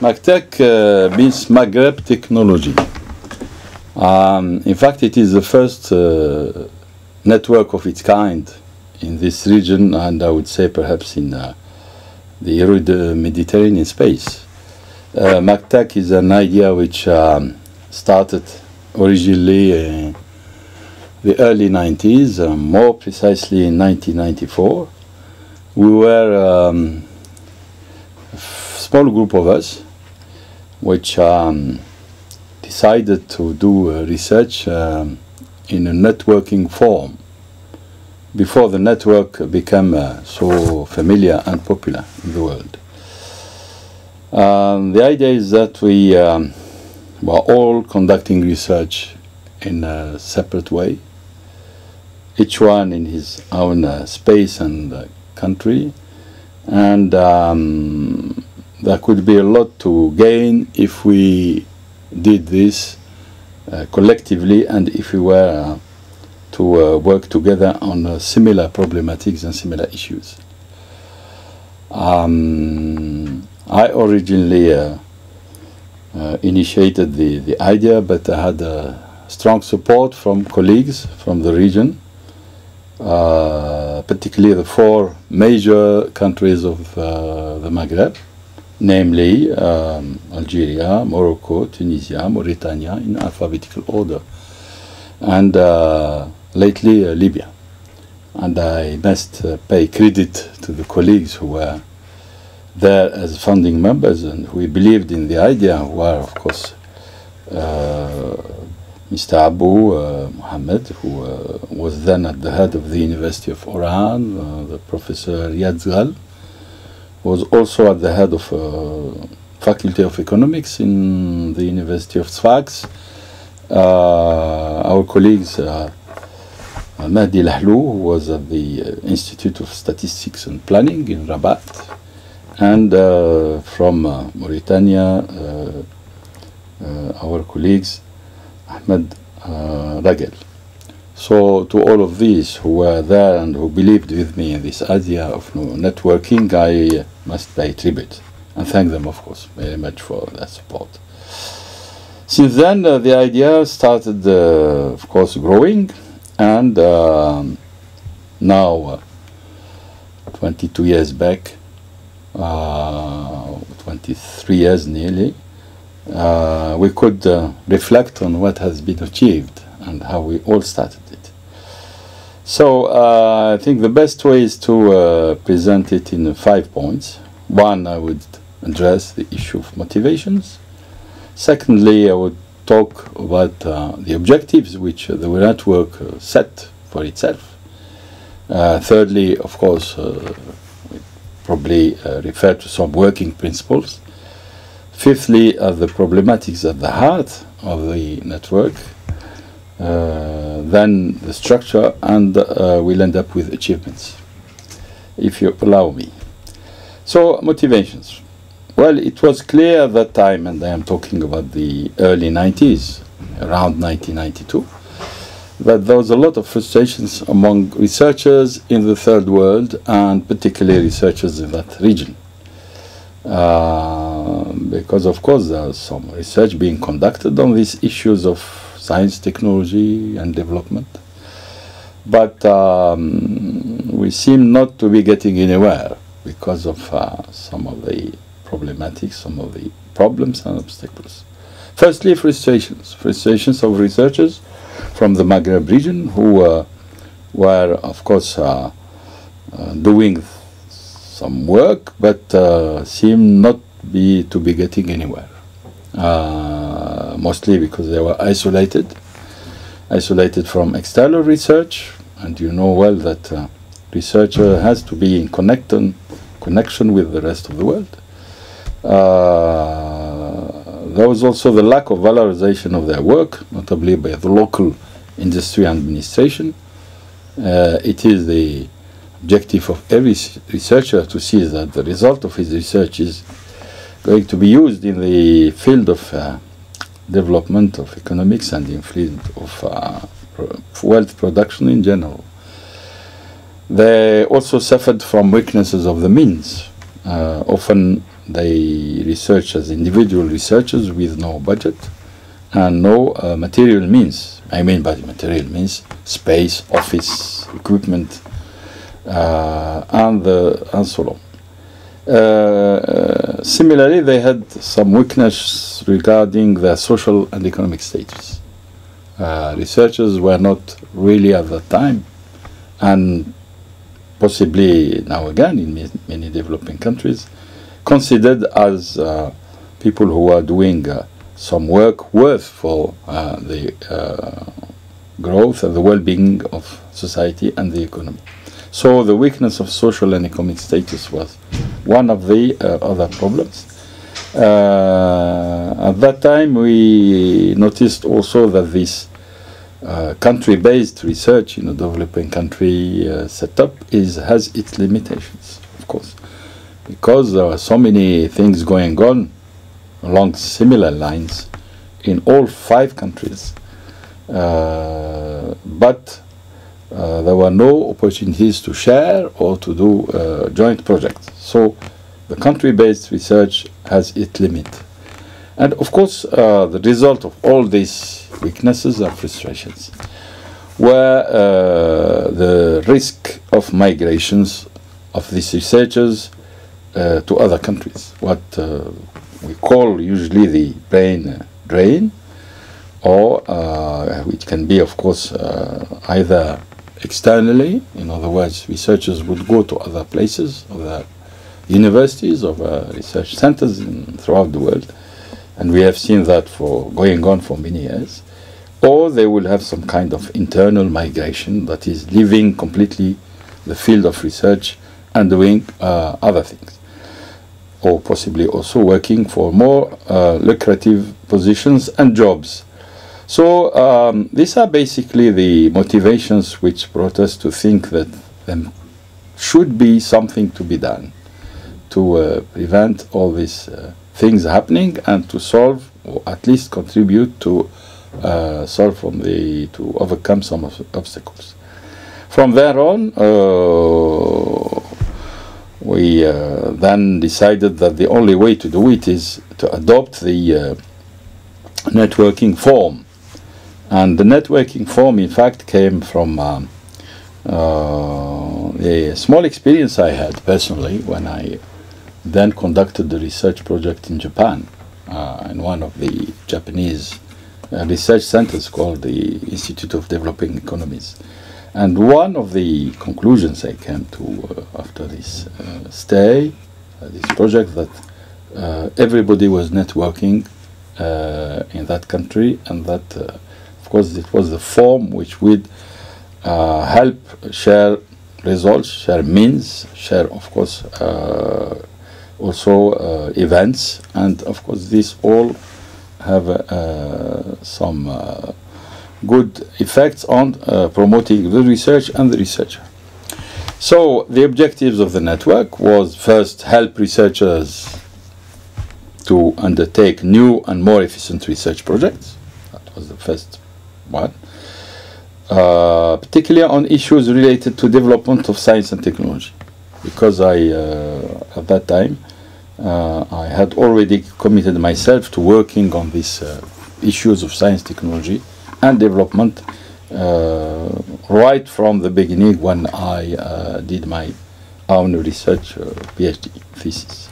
Maghtech means Maghreb Technology. In fact, it is the first network of its kind in this region, and I would say perhaps in the arid Mediterranean space. Maghtech is an idea which started originally in the early 90s, more precisely in 1994. We were a small group of us which decided to do research in a networking form before the network became so familiar and popular in the world. The idea is that we were all conducting research in a separate way, each one in his own space and country, and there could be a lot to gain if we did this collectively, and if we were to work together on similar problematics and similar issues. I originally initiated the idea, but I had strong support from colleagues from the region, particularly the four major countries of the Maghreb, namely Algeria, Morocco, Tunisia, Mauritania in alphabetical order, and lately Libya. And I must pay credit to the colleagues who were there as founding members and who believed in the idea, who are, of course, Mr. Abu Mohammed, who was then at the head of the University of Oran, the Professor Riyad Zghal, was also at the head of Faculty of Economics in the University of Sfax. Our colleagues, Mahdi Lahlou, who was at the Institute of Statistics and Planning in Rabat, and from Mauritania, our colleagues, Ahmed Ragel. So to all of these who were there and who believed with me in this idea of networking, I must pay tribute and thank them, of course, very much for their support. Since then, the idea started, of course, growing, and now, 22 years back, 23 years nearly, we could reflect on what has been achieved and how we all started it. So I think the best way is to present it in 5 points. One, I would address the issue of motivations. Secondly, I would talk about the objectives which the network set for itself. Thirdly, of course, we probably refer to some working principles. Fifthly, the problematics at the heart of the network. Then the structure, and we'll end up with achievements, if you allow me. So, motivations. Well, it was clear at that time, and I am talking about the early 90s, around 1992, that there was a lot of frustrations among researchers in the third world, and particularly researchers in that region. Because, of course, there was some research being conducted on these issues of science, technology, and development. But we seem not to be getting anywhere because of some of the problematics, some of the problems and obstacles. Firstly, frustrations. Frustrations of researchers from the Maghreb region who were, of course, doing some work, but seem not to be getting anywhere. Mostly because they were isolated from external research, and you know well that researcher has to be in connection with the rest of the world. There was also the lack of valorization of their work, notably by the local industry and administration. It is the objective of every researcher to see that the result of his research is going to be used in the field of development of economics and in field of wealth production in general. They also suffered from weaknesses of the means. Often they research as individual researchers with no budget and no material means. I mean by material means space, office, equipment, and so on. Similarly, they had some weakness regarding their social and economic status. Researchers were not really at that time, and possibly now again in many developing countries, considered as people who are doing some work worth for the growth and the well-being of society and the economy. So the weakness of social and economic status was one of the other problems. At that time, we noticed also that this country-based research in a developing country setup has its limitations, of course, because there are so many things going on along similar lines in all 5 countries, but there were no opportunities to share or to do joint projects. So the country-based research has its limit. And of course, the result of all these weaknesses and frustrations were the risk of migrations of these researchers to other countries, what we call usually the brain drain, or which can be, of course, either externally, in other words, researchers would go to other places, other universities, other research centers throughout the world, and we have seen that going on for many years, or they will have some kind of internal migration, that is leaving completely the field of research and doing other things, or possibly also working for more lucrative positions and jobs. So these are basically the motivations which brought us to think that there should be something to be done to prevent all these things happening and to solve, or at least contribute to to overcome some obstacles. From there on, we then decided that the only way to do it is to adopt the networking form. And the networking form, in fact, came from a small experience I had personally when I then conducted the research project in Japan, in one of the Japanese research centers called the Institute of Developing Economies. And one of the conclusions I came to after this stay, this project, that everybody was networking in that country, and that of course it was the form which would help share results, share means, share of course also events, and of course these all have some good effects on promoting the research and the researcher. So the objectives of the network was first help researchers to undertake new and more efficient research projects. That was the first one. Particularly on issues related to development of science and technology, because at that time I had already committed myself to working on these issues of science, technology and development right from the beginning when I did my own research PhD thesis.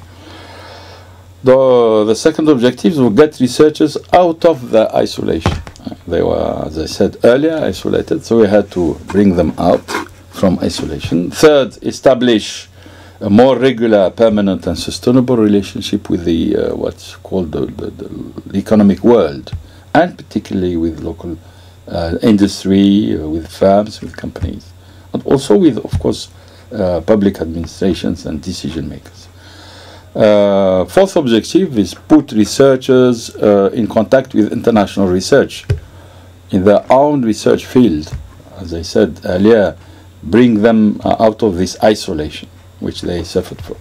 The second objective was to get researchers out of the isolation. They were, as I said earlier, isolated, so we had to bring them out from isolation. Third, establish a more regular, permanent and sustainable relationship with the what's called the economic world, and particularly with local industry, with firms, with companies, and also with, of course, public administrations and decision makers. Fourth objective is put researchers in contact with international research in their own research field. As I said earlier, bring them out of this isolation which they suffered from.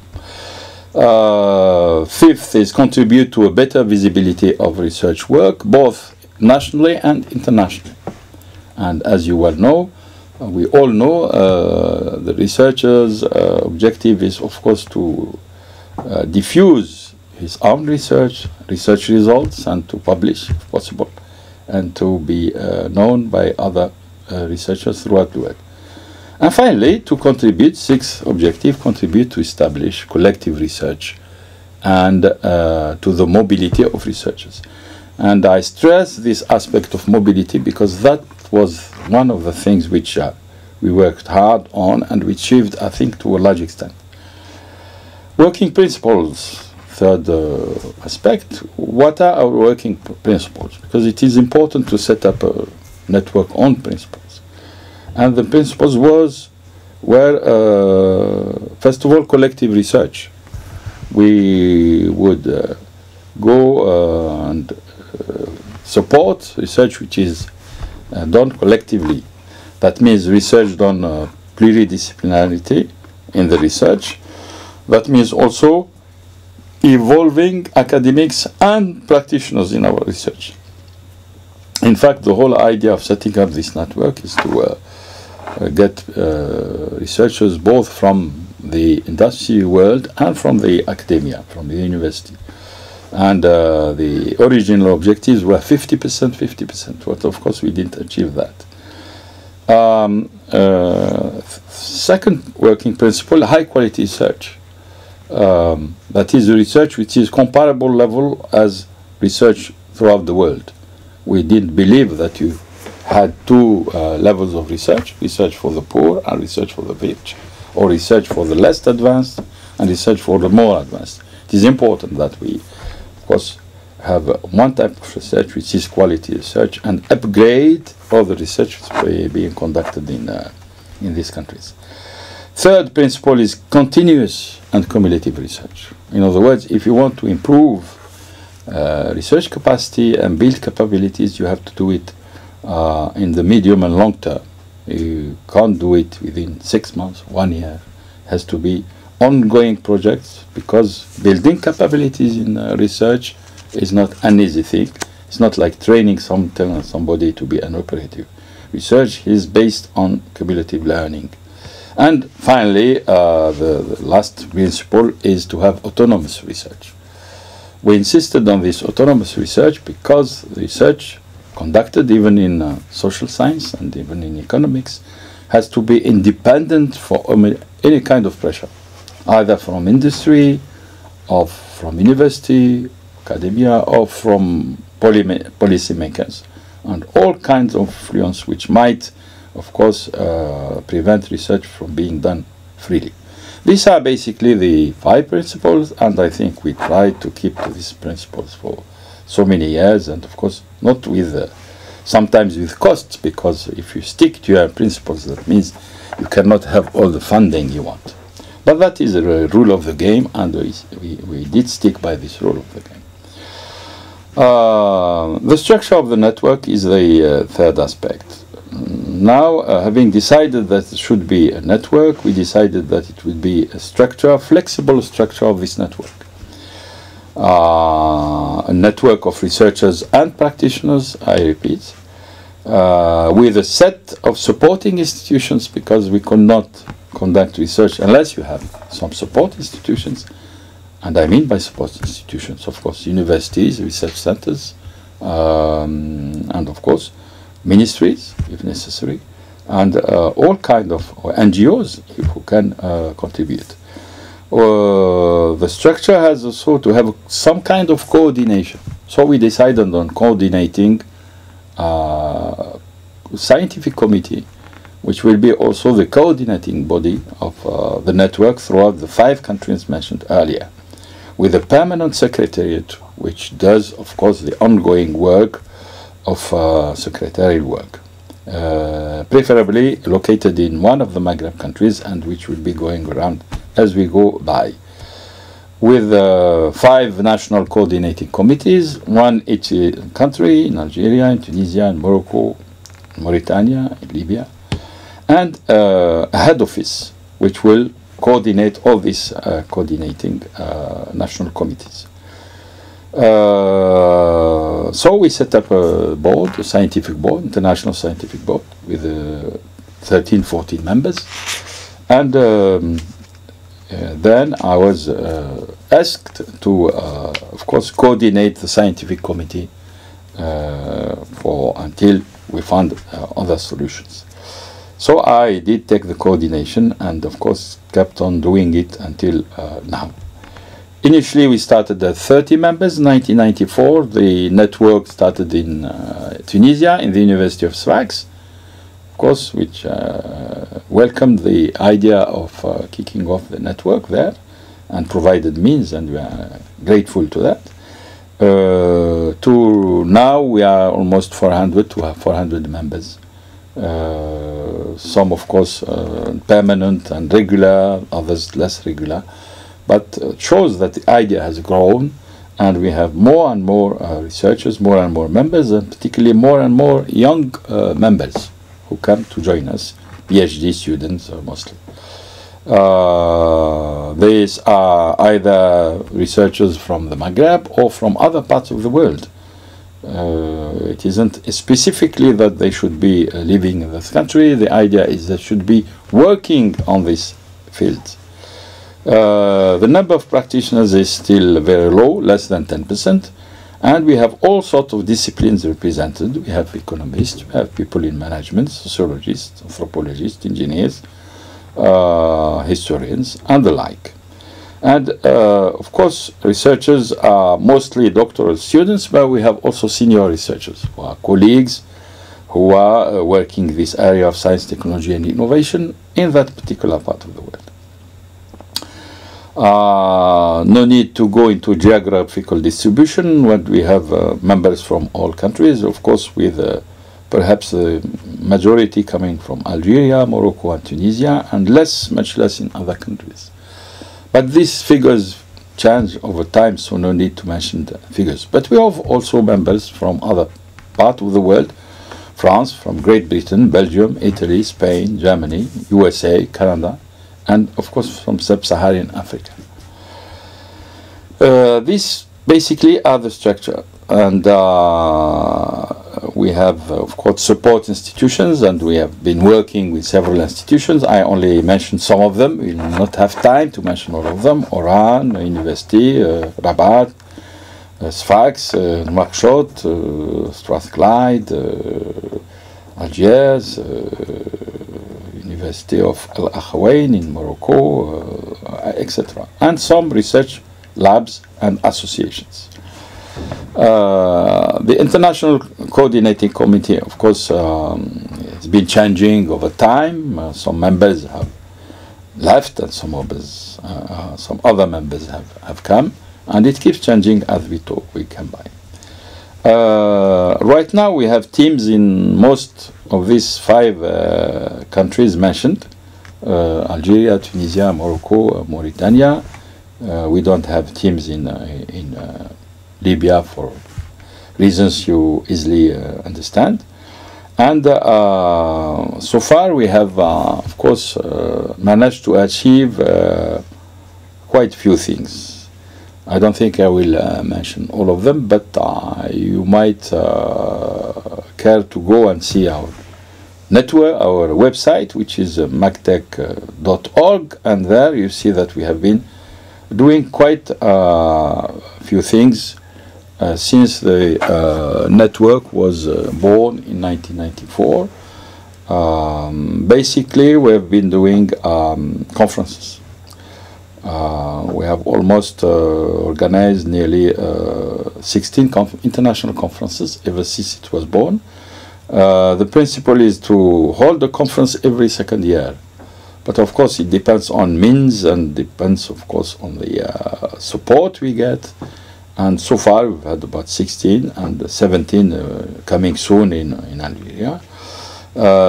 Fifth is contribute to a better visibility of research work, both nationally and internationally. And as you well know, we all know, the researcher's objective is, of course, to diffuse his own research results, and to publish if possible, and to be known by other researchers throughout the world. And finally, to contribute, sixth objective, contribute to establish collective research and to the mobility of researchers. And I stress this aspect of mobility because that was one of the things which we worked hard on and we achieved, I think, to a large extent. Working principles, third aspect. What are our working principles? Because it is important to set up a network on principles. And the principles were first of all, collective research. We would go and support research which is done collectively. That means research done pluridisciplinarity in the research. That means also involving academics and practitioners in our research. In fact, the whole idea of setting up this network is to get researchers both from the industry world and from the academia, from the university. And the original objectives were 50%, 50%, but of course we didn't achieve that. Second working principle, high quality research. That is research which is comparable level as research throughout the world. We didn't believe that you had two levels of research for the poor and research for the rich, or research for the less advanced and research for the more advanced. It is important that we, of course, have one type of research which is quality research and upgrade all the research being conducted in these countries. Third principle is continuous and cumulative research. In other words, if you want to improve research capacity and build capabilities, you have to do it in the medium and long term. You can't do it within 6 months, 1 year. It has to be ongoing projects, because building capabilities in research is not an easy thing. It's not like training somebody to be an operative. Research is based on cumulative learning. And finally, the last principle is to have autonomous research. We insisted on this autonomous research because research conducted even in social science and even in economics has to be independent from any kind of pressure, either from industry, or from university, academia, or from policymakers, and all kinds of influence which might, of course, prevent research from being done freely. These are basically the 5 principles, and I think we tried to keep to these principles for so many years, and of course not with sometimes with costs, because if you stick to your principles, that means you cannot have all the funding you want. But that is a rule of the game, and we did stick by this rule of the game. The structure of the network is the third aspect. Now, having decided that it should be a network, we decided that it would be a structure, flexible structure of this network. A network of researchers and practitioners, I repeat, with a set of supporting institutions, because we could not conduct research unless you have some support institutions. And I mean by support institutions, of course, universities, research centers, and of course, ministries, if necessary, and all kind of NGOs who can contribute. The structure has also to have some kind of coordination. So we decided on coordinating a scientific committee, which will be also the coordinating body of the network throughout the 5 countries mentioned earlier, with a permanent secretariat, which does, of course, the ongoing work of secretarial work, preferably located in one of the Maghreb countries, and which will be going around as we go by, with 5 national coordinating committees, one each country, in Algeria, in Tunisia, in Morocco, in Mauritania, in Libya, and a head office which will coordinate all these coordinating national committees. So we set up a board, a scientific board, international scientific board, with 13, 14 members. And then I was asked to, of course, coordinate the scientific committee until we found other solutions. So I did take the coordination and, of course, kept on doing it until now. Initially, we started at 30 members in 1994. The network started in Tunisia, in the University of Sfax, of course, which welcomed the idea of kicking off the network there and provided means, and we are grateful to that. To now, we are almost 400 to have 400 members. Some, of course, permanent and regular, others less regular. But it shows that the idea has grown, and we have more and more researchers, more and more members, and particularly more and more young members who come to join us, PhD students mostly. These are either researchers from the Maghreb or from other parts of the world. It isn't specifically that they should be living in this country. The idea is they should be working on this field. The number of practitioners is still very low, less than 10%, and we have all sorts of disciplines represented. We have economists, we have people in management, sociologists, anthropologists, engineers, historians, and the like. And of course, researchers are mostly doctoral students, but we have also senior researchers who are colleagues who are working in this area of science, technology, and innovation in that particular part of the world. No need to go into geographical distribution when we have members from all countries, of course, with perhaps the majority coming from Algeria, Morocco, and Tunisia, and much less in other countries. But these figures change over time, so no need to mention the figures. But we have also members from other parts of the world: France, from Great Britain, Belgium, Italy, Spain, Germany, USA, Canada, and of course from sub-Saharan Africa. These basically are the structure, and we have of course support institutions, and we have been working with several institutions. I only mentioned some of them. We will not have time to mention all of them: Oran University, Rabat, Sfax, Nouakchott, Strathclyde, Algiers, University of Al Akhawain in Morocco, etc., and some research labs and associations. The International Coordinating Committee, of course, has been changing over time. Some members have left, and some other members have come, and it keeps changing as we talk, we come by. Right now, we have teams in most of these 5 countries mentioned: Algeria, Tunisia, Morocco, Mauritania. We don't have teams in Libya for reasons you easily understand. And so far, we have, of course, managed to achieve quite a few things. I don't think I will mention all of them, but you might care to go and see our network, our website, which is maghtech.org, and there you see that we have been doing quite a few things since the network was born in 1994. Basically, we have been doing conferences. We have almost organized nearly 16 international conferences ever since it was born. The principle is to hold a conference every second year. But of course, it depends on means, and depends, of course, on the support we get. And so far, we've had about 16, and 17 coming soon in Algeria.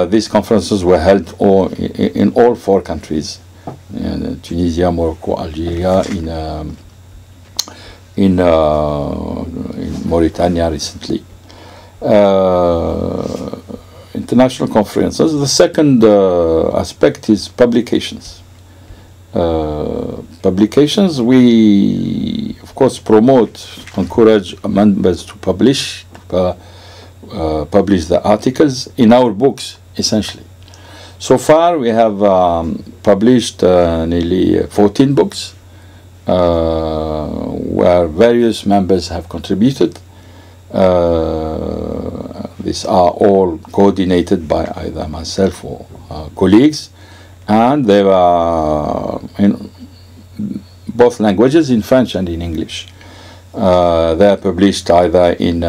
These conferences were held in all 4 countries: in Tunisia, Morocco, Algeria, in Mauritania recently. International conferences. The second aspect is publications. Publications, we of course promote, encourage members to publish the articles in our books, essentially. So far we have published nearly 14 books, where various members have contributed. These are all coordinated by either myself or colleagues, and they are in both languages, in French and in English. They are published either in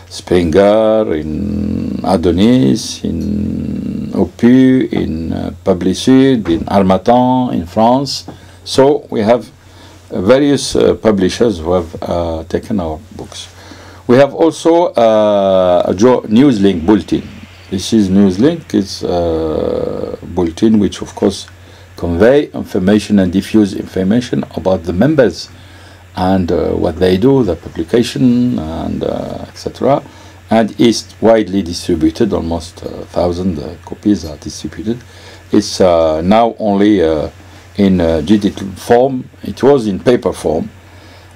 Springer, in Adonis, in Opus, in Publisud, in Harmattan, in France. So we have various publishers who have taken our books. We have also a Newslink bulletin. This is Newslink. It's a bulletin which, of course, convey information and diffuse information about the members and what they do, the publication, and etc. And is widely distributed. Almost 1,000 copies are distributed. It's now only in digital form. It was in paper form.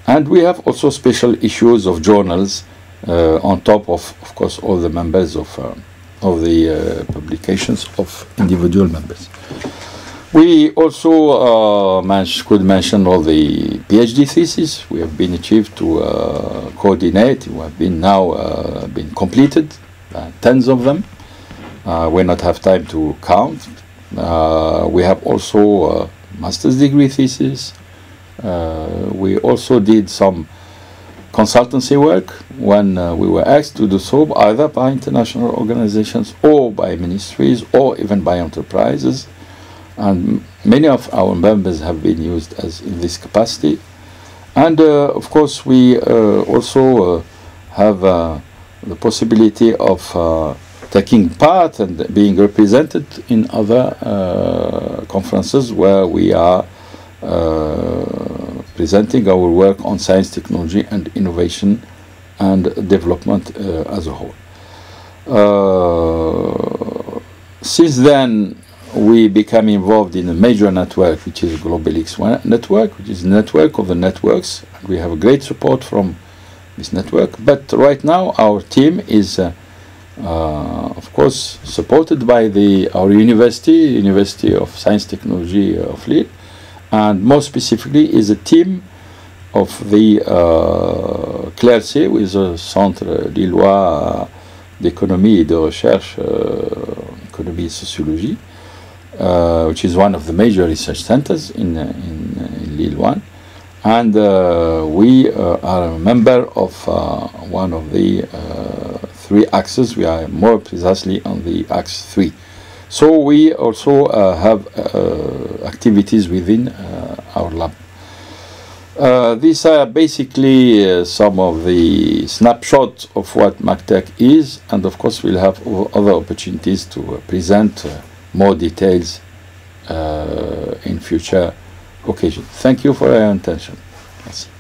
And we have also special issues of journals on top of course, all the members of the publications of individual members. We also could mention all the PhD theses we have been achieved to coordinate. We have been now been completed, tens of them. We not have time to count. We have also master's degree thesis. We also did some consultancy work when we were asked to do so, either by international organizations or by ministries or even by enterprises. And many of our members have been used as in this capacity. And of course, we also have the possibility of taking part and being represented in other conferences where we are presenting our work on science, technology, and innovation and development as a whole. Since then, we became involved in a major network, which is Global X1 network, which is a network of the networks. We have great support from this network. But right now, our team is, of course, supported by our University of Science Technology of Lille, and more specifically is a team of the CLERC, with the Centre Lillois d'économie et de recherche, économie et sociologie, which is one of the major research centers in Lille 1. And we are a member of one of the 3 axes. We are more precisely on the axe 3. So we also have activities within our lab. These are basically some of the snapshots of what Maghtech is, and of course we'll have other opportunities to present more details in future occasions. Thank you for your attention. Merci.